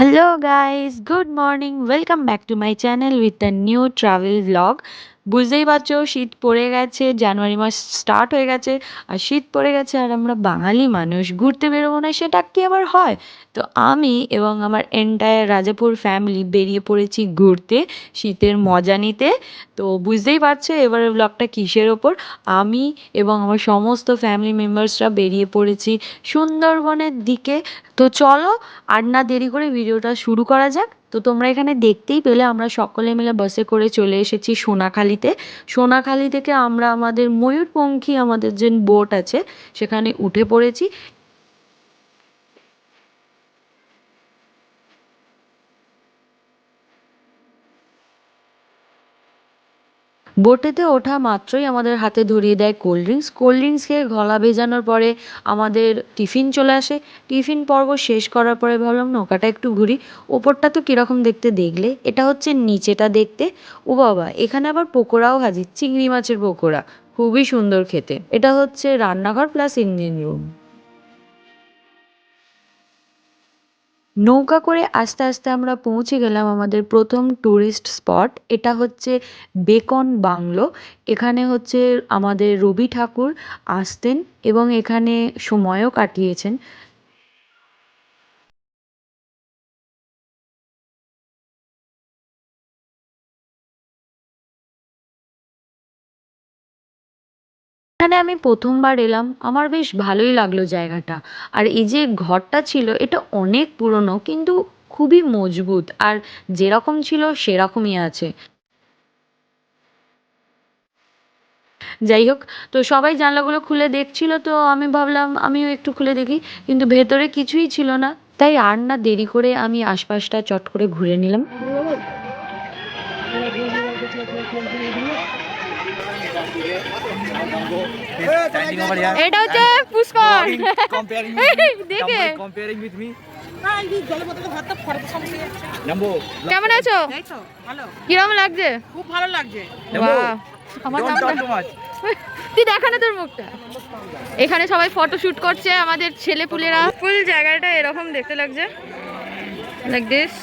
Hello guys, good morning. Welcome back to my channel with a new travel vlog. বুঝতেই পারছো শীত পড়ে গেছে, জানুয়ারি মাস স্টার্ট হয়ে গেছে আর শীত পড়ে গেছে আর আমরা বাঙালি মানুষ ঘুরতে বেরোবো না সেটা কি আবার হয়? তো আমি এবং আমার এন্টায়ার রাজাপুর ফ্যামিলি বেরিয়ে পড়েছি ঘুরতে, শীতের মজা নিতে। তো বুঝতেই পারছো এবারের ব্লগটা কিসের ওপর। আমি এবং আমার সমস্ত ফ্যামিলি মেম্বার্সরা বেরিয়ে পড়েছি সুন্দরবনের দিকে। তো চলো আর না দেরি করে ভিডিওটা শুরু করা যাক। তো তোমরা এখানে দেখতেই পেলে আমরা সকলে মিলে বাসে করে চলে এসেছি সোনাখালিতে। সোনাখালি থেকে আমরা আমাদের ময়ূরপঙ্খী আমাদের যে বোট আছে সেখানে উঠে পড়েছি। বোটেতে ওঠা মাত্রই আমাদের হাতে ধরিয়ে দেয় কোল্ড ড্রিঙ্কস খেয়ে গলা ভেজানোর পরে আমাদের টিফিন চলে আসে। টিফিন পর্ব শেষ করার পরে ভাবলাম নৌকাটা একটু ঘুরি। ওপরটা তো কীরকম দেখতে দেখলে, এটা হচ্ছে নিচেটা দেখতে। ও বাবা, এখানে আবার পকোড়াও ভাজি, চিংড়ি মাছের পকোড়া, খুবই সুন্দর খেতে। এটা হচ্ছে রান্নাঘর প্লাস ইঞ্জিন রুম। নৌকা করে আস্তে আস্তে আমরা পৌঁছে গেলাম আমাদের প্রথম ট্যুরিস্ট স্পট। এটা হচ্ছে বেকন বাংলো। এখানে হচ্ছে আমাদের রবি ঠাকুর আসতেন এবং এখানে সময়ও কাটিয়েছেন। এখানে আমি প্রথমবার এলাম, আমার বেশ ভালোই লাগলো জায়গাটা। আর এই যে ঘরটা ছিল এটা অনেক পুরনো কিন্তু খুবই মজবুত, আর যেরকম ছিল সেরকমই আছে। যাই হোক, তো সবাই জানলাগুলো খুলে দেখছিল, তো আমি ভাবলাম আমিও একটু খুলে দেখি, কিন্তু ভেতরে কিছুই ছিল না। তাই আর না দেরি করে আমি আশপাশটা চট করে ঘুরে নিলাম। এটা হচ্ছে পুষ্কর। দেখে কেমন আছো? কিরকম লাগছে? খুব ভালো লাগছে। বাহ, আমার তুই দেখা না তোর মুখটা। এখানে সবাই ফটো শুট করছে, আমাদের ছেলেপুলেরা। ফুল জায়গাটা এরকম দেখতে লাগছে, লাইক দিস।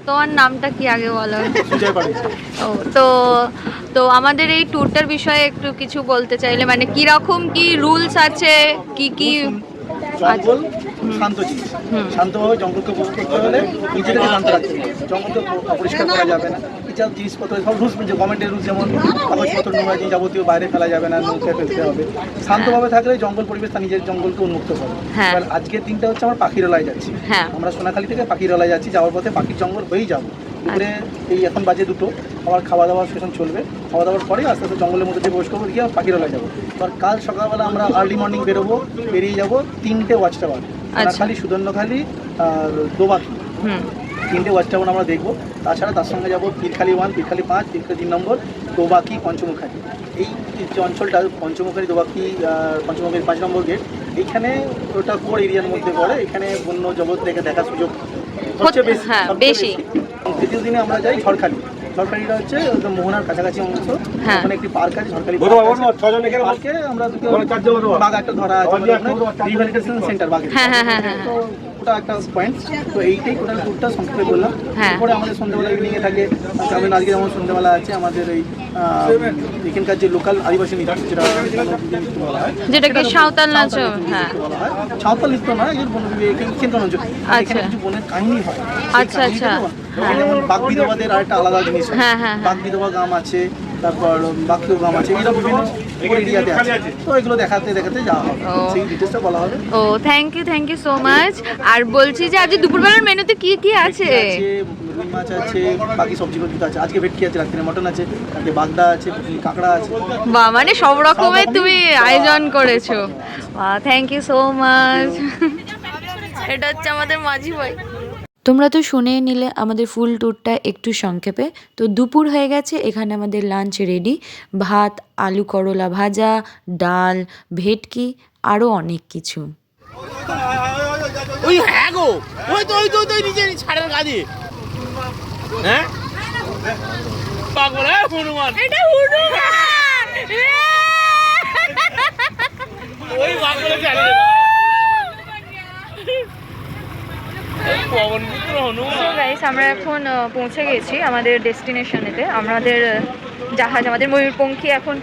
তোমার নামটা কি আগে বলো? ও, তো তো আমাদের এই ট্যুরটার বিষয়ে একটু কিছু বলতে চাইলে, মানে কি রকম কি রুলস আছে, কি কি? জঙ্গল শান্ত জিনিস, শান্তভাবে জঙ্গলকে উপভোগ করতে হলে নিজেদেরকে শান্ত রাখতে হবে। জঙ্গলকে অপরিষ্কার করা যাবে না, এছাড়া জিনিসপত্র সব রুলস, যে গভর্নমেন্টের রুলস, যেমন কাগজপত্র নোংরা জিনিস যাবতীয় বাইরে ফেলা যাবে না, নৌকায় ফেলতে হবে। শান্তভাবে থাকলে জঙ্গল পরিবেশ তার নিজের জঙ্গলকে উন্মুক্ত করে। এবার আজকের দিনটা হচ্ছে আমরা পাখিরালয় যাচ্ছি। আমরা সোনাখালি থেকে পাখিরালয় যাচ্ছি, যাওয়ার পথে পাখির জঙ্গল হয়েই যাবো। দুপুরে এই এখন বাজে 2টো, আবার খাওয়া দাওয়ার সেশন চলবে। খাওয়া দাওয়ার পরে আস্তে আস্তে জঙ্গলের মধ্যে দিয়ে প্রবেশ করবো, গিয়ে পাখিরালয় যাবো। এবার কাল সকালবেলা আমরা আর্লি মর্নিং বেরিয়ে যাবো 3টে ওয়াচ টাওয়ার, সোনাখালি, সুদর্ণখালি আর দোবাকি, 3টে ওয়াচ টাওয়ার আমরা দেখবো। তাছাড়া তার সঙ্গে যাবো পীরখালি 1, পীরখালি 5, পীরখালি 3 নম্বর, দোবাকি, পঞ্চমুখালি। এই যে অঞ্চলটা পঞ্চমুখালি, দোবাকি, পঞ্চমুখালি 5 নম্বর গেট, এইখানে ওটা কোর এরিয়ার মধ্যে পড়ে। এখানে বন্য জগৎ থেকে দেখার সুযোগ হচ্ছে বেশি। তৃতীয় দিনে আমরা যাই ঝড়খালি। ঝড়খালিটা হচ্ছে মোহনার কাছাকাছি অংশ। ওখানে একটি পার্ক আছে, ঝড়খালি পার্কে আমরা বাঘ একটা ধরা আছে, রিহ্যাবিলিটেশন সেন্টার বাঘের। তো ওটা একটা পয়েন্ট। তো এইটাই টোটাল ট্যুরটা সংক্ষেপে বললাম। তারপরে আমাদের সন্ধ্যেবেলা ইভিনিংয়ে থাকে, গ্রামের আজকে যেমন সন্ধ্যেবেলা আছে আমাদের এই এখানকার যে লোকাল আদিবাসী নৃত্য, যেটাকে সাঁওতাল নাচ বলা হয়। সাঁওতাল নৃত্য নয়, এর কেন্দ্র অঞ্চল, এখানে কিছু বনের কাহিনী হয়। আচ্ছা আচ্ছা, যেমন বাঘ বিধবাদের আরেকটা আলাদা জিনিস, বাঘ বিধবা গ্রাম আছে, তারপর বাক্য গ্রাম আছে, এরা বিভিন্ন এরিয়াতে আছে। তো এগুলো দেখাতে দেখাতে যাওয়া হবে, সেই ডিটেলসটা বলা হবে। ও, থ্যাংক ইউ সো মাচ। আর বলছি যে আজ দুপুরবেলার মেনুতে কি কি আছে? রুই মাছ আছে, বাকি সবজিগুলো আছে। আজকে ভেটকি আছে, রাত্রে মটন আছে, রাত্রে বাগদা আছে, কাঁকড়া আছে। বাহ, মানে সব রকমের তুমি আয়োজন করেছো। বাহ, থ্যাংক ইউ সো মাচ। এটা হচ্ছে আমাদের মাঝি ভাই। তোমরা তো শুনেই নিলে আমাদের ফুল ট্যুরটা একটু সংক্ষেপে। তো দুপুর হয়ে গেছে, এখানে আমাদের লাঞ্চ রেডি। ভাত, আলু করলা ভাজা, ডাল, ভেটকি, আরও অনেক কিছু। ওই হ্যাঁ গো, ওই তো নিচে ছাড়ের কাজে। হ্যাঁ পাগল, হ্যাঁ হনুমান, এটা হনুমান, ওই পাগলে জানে না এই পবন পুত্র হনুমান। গাইস, আমরা এখন পৌঁছে গেছি আমাদের ডেস্টিনেশনেতে। আমাদের জাহাজ, আমাদের ময়ূরপঙ্খী এখন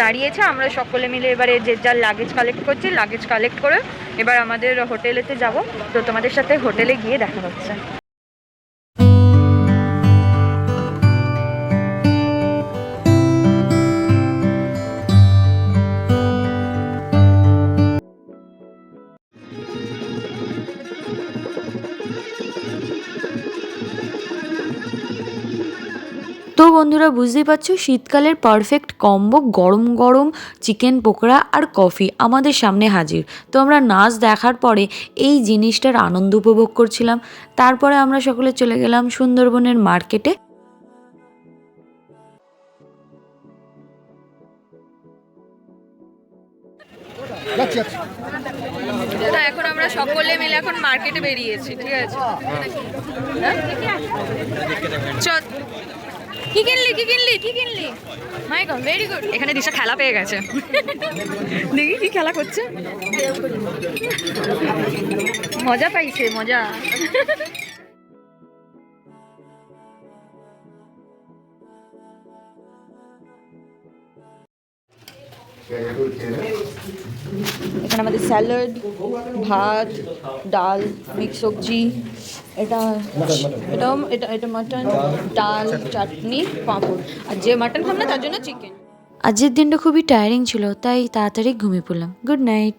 দাঁড়িয়েছে। আমরা সকলে মিলে এবারে যে যার লাগেজ কালেক্ট করছি। লাগেজ কালেক্ট করে এবার আমাদের হোটেলেতে যাব। তো তোমাদের সাথে হোটেলে গিয়ে দেখা হচ্ছে। তো বন্ধুরা, বুঝতেই পারছো শীতকালের পারফেক্ট কম্বো গরম গরম চিকেন পকোড়া আর কফি আমাদের সামনে হাজির। তো আমরা নাচ দেখার পরে এই জিনিসটার আনন্দ উপভোগ করছিলাম। তারপরে আমরা সকলে চলে গেলাম সুন্দরবনের মার্কেটে। এখন আমরা সকলে মিলে এখন মার্কেটে বেরিয়েছি, ঠিক আছে? চল, কি কিনলি? মাই গড, ভেরি গুড। এখানে দিশা খেলা পেয়ে গেছে। দেখি কি খেলা করছে। মজা পাইছে, মজা। এখানে আমাদের স্যালাড, ভাত, ডাল, মিক্স সবজি, এটা মাটন, ডাল, চাটনি, পাঁপড়। আর যে মাটন খাম না তার জন্য চিকেন। আজকের দিনটা খুবই টায়ারিং ছিল, তাই তাড়াতাড়ি ঘুমিয়ে পড়লাম। Good night.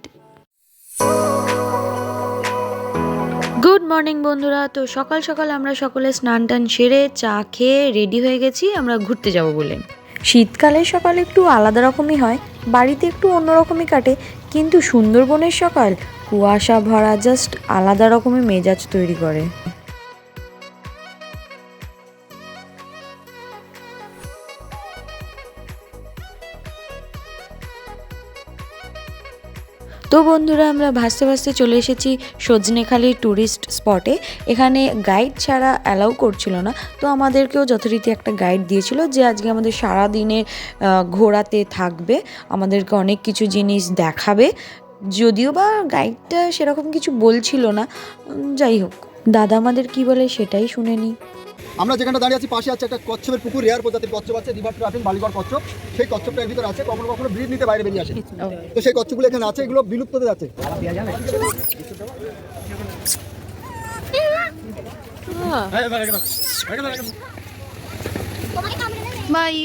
গুড মর্নিং বন্ধুরা। তো সকাল সকাল আমরা সকলে স্নান টান সেরে চা খেয়ে রেডি হয়ে গেছি আমরা ঘুরতে যাব বলে। শীতকালের সকাল একটু আলাদা রকমই হয়, বাড়িতে একটু অন্যরকমই কাটে, কিন্তু সুন্দরবনের সকাল কুয়াশা ভরা, জাস্ট আলাদা রকমের মেজাজ তৈরি করে। তো বন্ধুরা, আমরা ভাসতে ভাসতে চলে এসেছি সজনেখালি ট্যুরিস্ট স্পটে। এখানে গাইড ছাড়া অ্যালাউ করছিল না, তো আমাদেরকেও যথারীতি একটা গাইড দিয়েছিল যে আজকে আমাদের সারা দিনে ঘোরাতে থাকবে, আমাদেরকে অনেক কিছু জিনিস দেখাবে। যদিও বা গাইডটা সেরকম কিছু বলছিল না, যাই হোক দাদা আমাদের কি বলে সেটাই শুনে নিই। আমরা যেখানটা দাঁড়িয়ে আছি পাশে আছে একটা কচ্ছপের পুকুর, রেয়ার প্রজাতির কচ্ছপ আছে, রিভার ট্রাফিং বালিগড় কচ্ছপ। সেই কচ্ছপটা এর ভিতরে আছে, কখনো কখনো ব্রিড নিতে বাইরে বেরিয়ে আসে। তো সেই কচ্ছপগুলো এখানে আছে, এগুলো বিলুপ্ত হতে যাচ্ছে। বাই।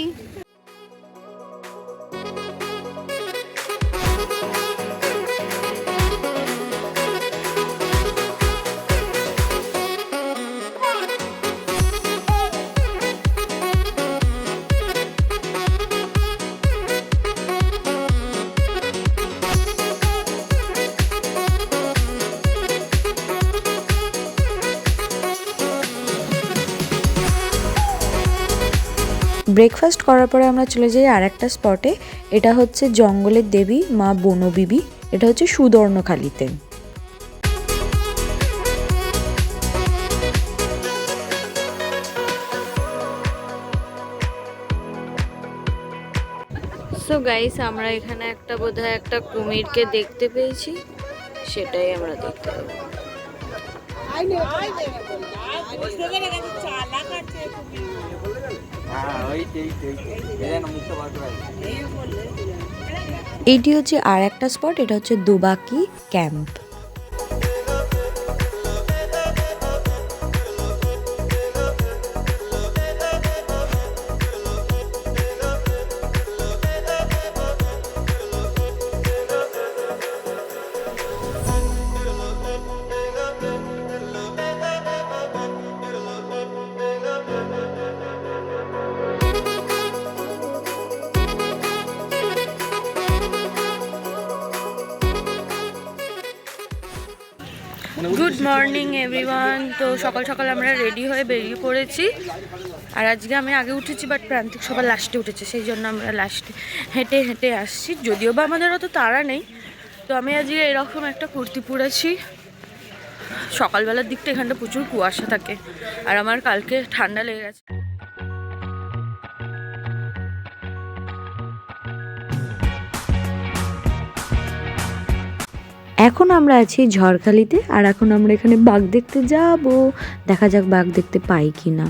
ব্রেকফাস্ট করার পরে আমরা চলে যাই আর একটা স্পটে। এটা হচ্ছে জঙ্গলের দেবী মা বনবিবি, এটা হচ্ছে সুদর্ণখালিতে। সো গাইস, আমরা এখানে একটা বোধহয় একটা কুমিরকে দেখতে পেয়েছি, সেটাই আমরা দেখতে পাবো। এইটি হচ্ছে আর একটা স্পট, এটা হচ্ছে দুবাকি ক্যাম্প। Good morning everyone. তো সকাল সকাল আমরা রেডি হয়ে বেরিয়ে পড়েছি। আর আজকে আমি আগে উঠেছি, বাট প্রান্তিক সবার লাস্টে উঠেছে, সেই জন্য আমরা লাস্টে হেঁটে হেঁটে আসছি। যদিও বা আমাদের অত তাড়া নেই। তো আমি আজকে এরকম একটা কুর্তি পরেছি। সকালবেলার দিকটা এখানটা প্রচুর কুয়াশা থাকে, আর আমার কালকে ঠান্ডা লেগে গেছে। এখন আমরা আছি ঝড়খালিতে, আর এখন আমরা এখানে বাঘ দেখতে যাব। দেখা যাক বাঘ দেখতে পাই কি না।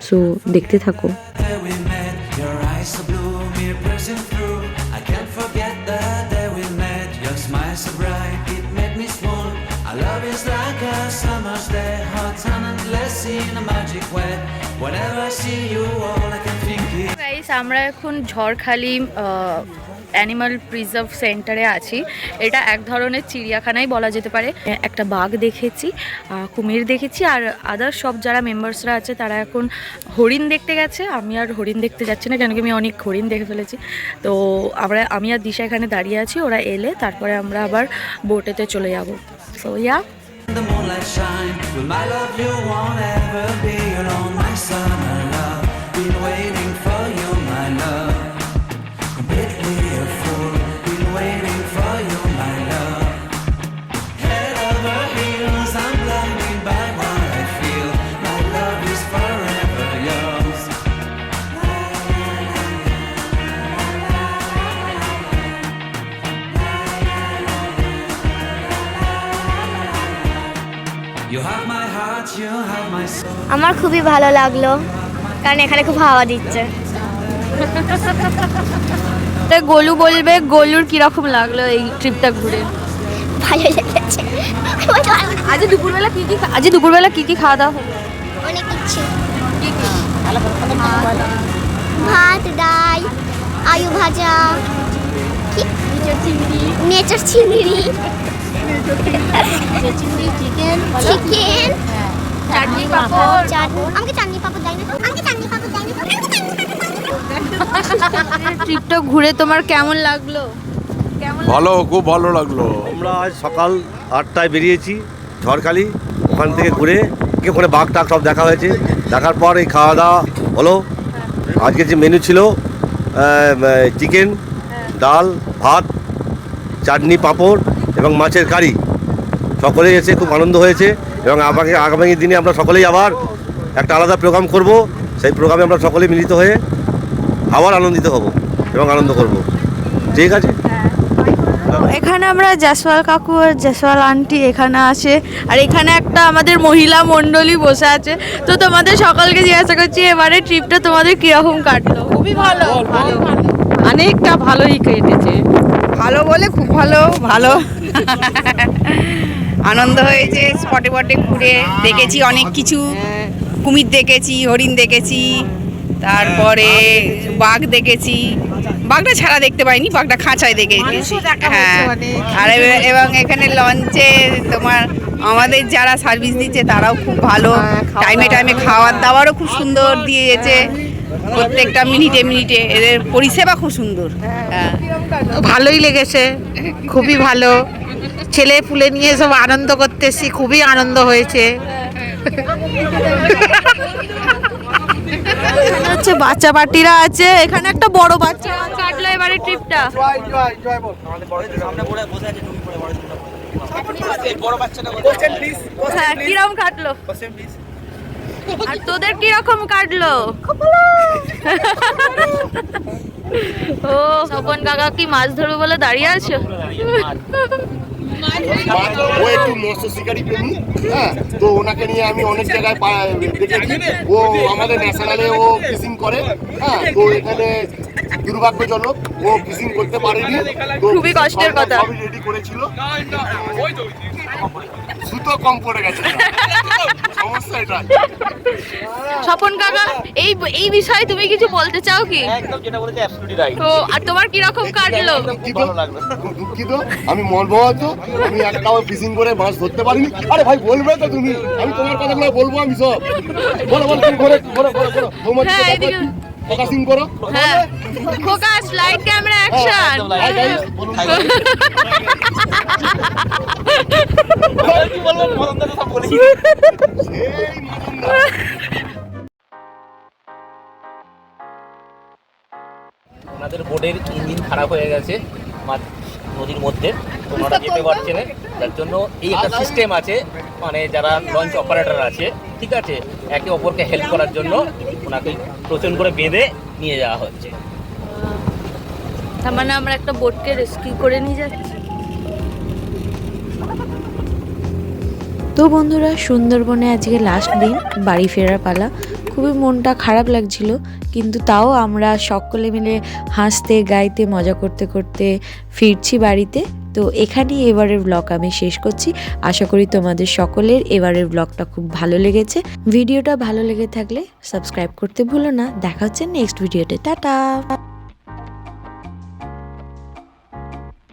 সো দেখতে থাকো। Day we met, your eyes so blue, me piercing through. I can't forget the day we met. Your smile so bright, it made me swoon. Our love is like a summer's day, hot and endless in a magic way. Whenever I see you, all I can think is. Guys, আমরা এখন Jharkhali animal preserve সেন্টারে আছি। এটা এক ধরনের চিড়িয়াখানাই বলা যেতে পারে। একটা বাঘ দেখেছি, কুমির দেখেছি, আর আদার সব যারা মেম্বার্সরা আছে তারা এখন হরিণ দেখতে গেছে। আমি আর হরিণ দেখতে যাচ্ছি না, কেন কি আমি অনেক হরিণ দেখে ফেলেছি। তো আমি আর দিশা এখানে দাঁড়িয়ে আছি। ওরা এলে তারপরে আমরা আবার বোটেতে চলে যাব। So yeah, The moonlight shine. Will my love you won't ever be alone, my summer love. Been waiting for you, my love. Completely a fool. Been waiting for you, my love. Head over heels, I'm blinded by what I feel. My love is forever yours. You have my heart, you have my soul. আমার খুবই ভালো লাগলো, কারণ এখানে খুব হাওয়া দিচ্ছে। তাই গোলু বলবে গোলুর কিরকম লাগলো এই ট্রিপটা ঘুরে। ভালো লেগেছে। আজ দুপুরবেলা কি কি খাওয়া দাওয়া হলো? অনেক কিছু, ভাত, ডাল, আলু ভাজা, নেচার চিংড়ি, চিকেন, চাটনি পাপড়। আমাকে চাটনি পাপড় দেয় না তো, আমাকে চাটনি পাপড় দেয় না তো। ট্রিপটা ঘুরে তোমার কেমন লাগলো? ভালো, খুব ভালো লাগলো। আমরা আজ সকাল 8টায় বেরিয়েছি ঝড়খালি। ওখান থেকে ঘুরে ওখানে বাঘ টাঘ সব দেখা হয়েছে। দেখার পর এই খাওয়া দাওয়া হলো। আজকে যে মেনু ছিল চিকেন, ডাল, ভাত, চাটনি, পাঁপড় এবং মাছের কারি। সকলেই এসে খুব আনন্দ হয়েছে, এবং আগামী দিনে আমরা সকলেই আবার একটা আলাদা প্রোগ্রাম করব। সেই প্রোগ্রামে আমরা সকলেই মিলিত হয়ে আবার আনন্দিত হব এবং আনন্দ করব। ঠিক আছে। এখানে আমরা জয়সওয়াল কাকু আর জয়সওয়াল আন্টি এখানে আছে, আর এখানে একটা আমাদের মহিলা মণ্ডলী বসে আছে। তো তোমাদের সকলকে জিজ্ঞাসা করছি, এবারে ট্রিপটা তোমাদের কিরকম কাটলো? খুবই ভালো, অনেকটা ভালোই কেটেছে। ভালো বলে খুব ভালো ভালো আনন্দ হয়েছে। স্পটে স্পটে ঘুরে দেখেছি অনেক কিছু। কুমির দেখেছি, হরিণ দেখেছি, তারপরে বাঘ দেখেছি। বাঘটা ছাড়া দেখতে পাইনি, বাঘটা খাঁচায় দেখেছি। হ্যাঁ, আর এবং এখানে লঞ্চে তোমার আমাদের যারা সার্ভিস দিচ্ছে তারাও খুব ভালো। টাইমে টাইমে খাওয়ার দাওয়ারও খুব সুন্দর দিয়েছে। প্রত্যেকটা মিনিটে মিনিটে এদের পরিষেবা খুব সুন্দর। হ্যাঁ, ভালোই লেগেছে, খুবই ভালো। ছেলে পুলে নিয়ে সব আনন্দ করতেছি, খুবই আনন্দ হয়েছে। হচ্ছে বাচ্চা পার্টিরা আছে, এখানে একটা বড় বাচ্চা কাটলো এবারে ট্রিপটা। হ্যাঁ, কিরকম কাটলো? আর তোদের কিরকম কাটলো? ও স্বপন কাকা কি মাছ ধরবে বলে দাঁড়িয়ে আছো? ও একটু মৎস্য শিকারী প্রেমী। হ্যাঁ, তো ওনাকে নিয়ে আমি অনেক জায়গায় দেখেছি। ও আমাদের ন্যাশনালে ও ফিশিং করে। হ্যাঁ, তো এখানে দুর্ভাগ্যজনক ও ফিশিং করতে পারেনি। খুবই কষ্টের কথা। সবই রেডি করেছিল, সুতো কম পড়ে গেছে। সমস্যা এটা। স্বপন কাকা, এই বিষয়ে তুমি কিছু বলতে চাও কি? একদম যেটা বলেছে অ্যাবসলিউটলি রাইট। তো আর তোমার কি রকম কাটলো? খুব দুঃখিত, আমি মর্মাহত। আমি একটাও ফিশিং করে মাছ ধরতে পারিনি। আরে ভাই বলবে তো তুমি, আমি তোমার কথাগুলো বলবো। আমি সব বলো বলো, তুমি ঘরে ঘরে ঘরে ঘরে হ্যাঁ, এদিকে ফোকাসিং করো। হ্যাঁ focus light camera action. Hi guys বলুন। কি বলবো মদন দা সব বলেছি। ওনাদের বোটের ইঞ্জিন খারাপ হয়ে গেছে নদীর মধ্যে, তো ওনারা যেতে পারছে না। তার জন্য এই একটা সিস্টেম আছে, মানে যারা লঞ্চ অপারেটর আছে, ঠিক আছে, একে অপরকে হেল্প করার জন্য ওনাকে প্রচুর করে বেঁধে নিয়ে যাওয়া হচ্ছে। তার মানে আমরা একটা বোটকে রেস্কিউ করে নিয়ে যাচ্ছি। তো বন্ধুরা, সুন্দরবনে আজকে লাস্ট দিন, বাড়ি ফেরার পালা। খুবই মনটা খারাপ লাগছিল, কিন্তু তাও আমরা সকলে মিলে হাসতে গাইতে মজা করতে করতে ফিরছি বাড়িতে। তো এখানেই এবারের ব্লগ আমি শেষ করছি। আশা করি তোমাদের সকলের এবারের ব্লগটা খুব ভালো লেগেছে। ভিডিওটা ভালো লেগে থাকলে সাবস্ক্রাইব করতে ভুলো না। দেখা হচ্ছে নেক্সট ভিডিওতে। টাটা।